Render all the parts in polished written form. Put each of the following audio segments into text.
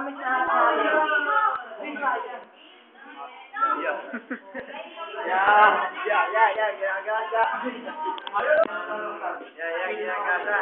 Promise na hapon. Ginagasa. Ginagasa.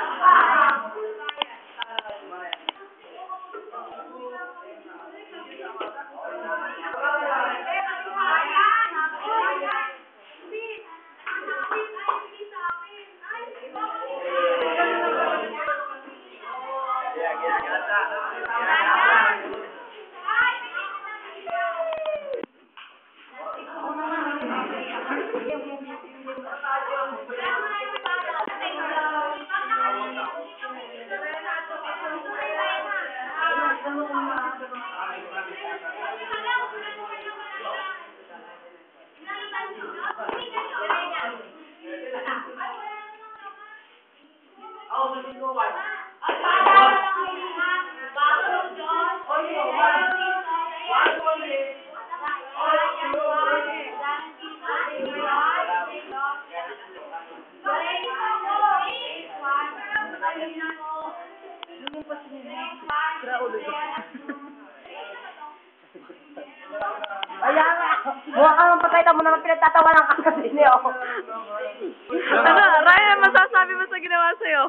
Ayan nga! Mukha ka nang patay mo naman pinagtatawa ng kasi niyo. Ano, Ryan, masasabi mo sa ginawa sa'yo?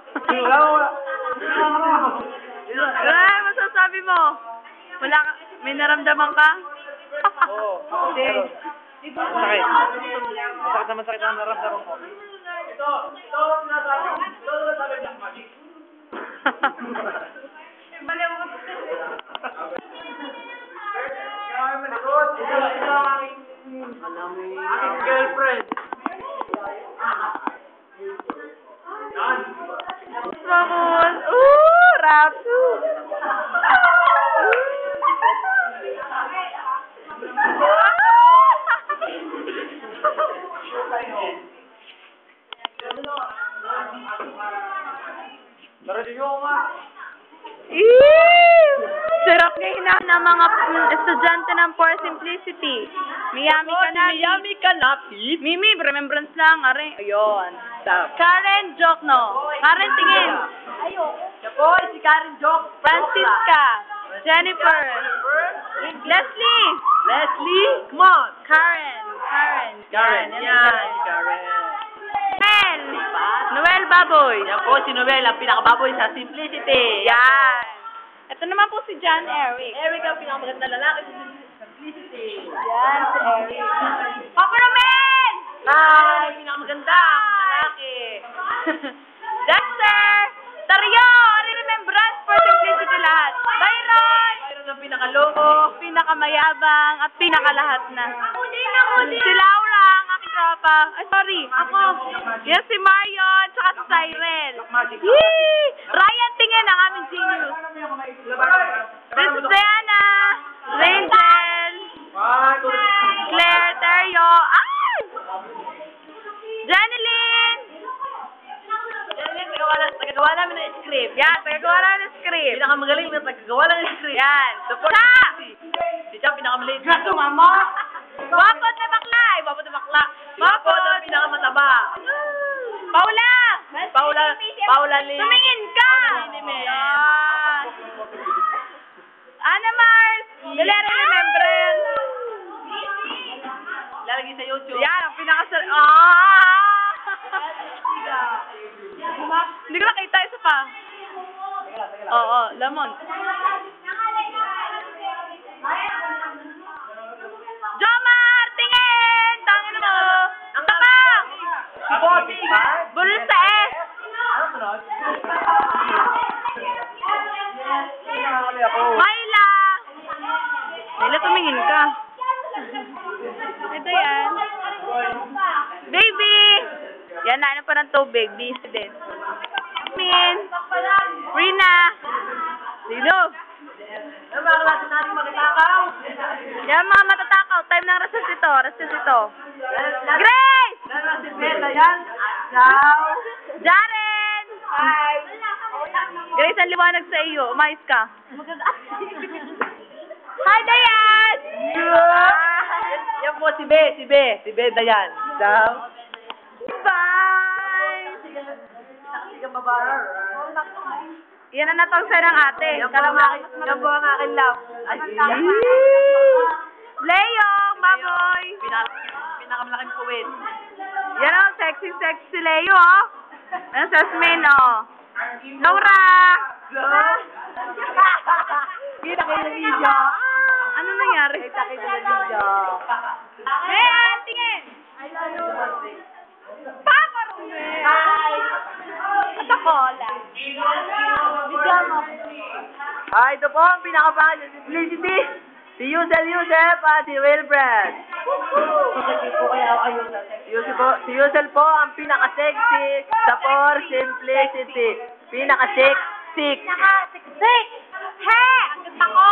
Ryan, masasabi mo? Wala ka, may naramdaman ka? Oo. Hindi. Masakit. Masakit na masakit ang naramdaman ko. Ito nasabi Black Magic. Ito ang aking girlfriend. Bakul! Ooh! Rapsu! Sarap na hinahan ng mga estudyante ng For Simplicity. Miyami ka na. Miyami ka na, Pete. Mimi, remembrance lang. Are. Ayun. Karen Jokno. Karen, tingin. Siya po, si Karen Joke. Francisca. Jennifer. Leslie. Come on. Karen. Karen. Yan, Karen. Noel Baboy. Yan po si Noel, ang pinakababoy sa Simplicity. Yan. Ito naman po si John Eric. Eric ang pinakamaganda lalaki sa Simplicity. Yan, si Eric. Papa Roman! Hi! Pinakamaganda lalaki. Dexter! Tario! Remembrance For Simplicity lahat. Byron! Mayroon ang pinakaloko. Pinakamayabang at pinakalahat na. Ako din. Si Laura, ang aking tropa. Ay, sorry. Ako. Yan si Marion, tsaka si Cyril. Yee! Ryan, tingin ang aming genius. Princess Diana. Rangel. Claire, Terrio. Ay! Janeline. Tagagawa namin ng script. Yan, tagagawa namin ng script. Pinakamagaling na tagagawa lang ng script. Yan. Support si Cha, pinakamaliit. Gato, mama! Wapot na bakla! Ay, wapot na bakla. Wapot ang pinakamataba. Paula! Paula Lee. Tumingin ka! Yan. Ana Mars! Dalera Remembrance! Lalagay sa YouTube. Yan, ang pinakasal... Hindi ko nakita, isa pa. Oo, lemon. Jomar! Tingin! Tangin mo! Ang tapa! Bulol sa S! Myla! Myla, tumingin ka. Ito yan. Baby! Yan, naano pa ng tubig. Busy din. Min! Rina! Sino? Ano mga klase natin magkatakaw? Yan, mga matatakaw. Time ng recess ito. Grace! Si Bella yan. Ciao. Jaren! Hi. Grace, ang liwanag sa iyo. Umayos ka. Hi, Dayan! Yan po si Be. Si Dayan. Ciao. Bye! Sige, babae. Yan ang natawag sa'yo ng ate. Yan po ang aking love. Leo, baboy. Pinakamalaking puwit. Yan o, sexy si Leo, oh. Yan, Jasmine, oh. Laura! Kita kayo ng video. Ano nangyari? Kita kayo ng video. Eh, tingin! Papa Romel! At ako, lang. Bigyan mo. Ito po ang pinakapangit sa simplicity. Si Yusel at si Wilfred. Si Yusel po ang pinaka-sexy sa for simplicity. Pinaka-sexy. He! Ang ganda ko!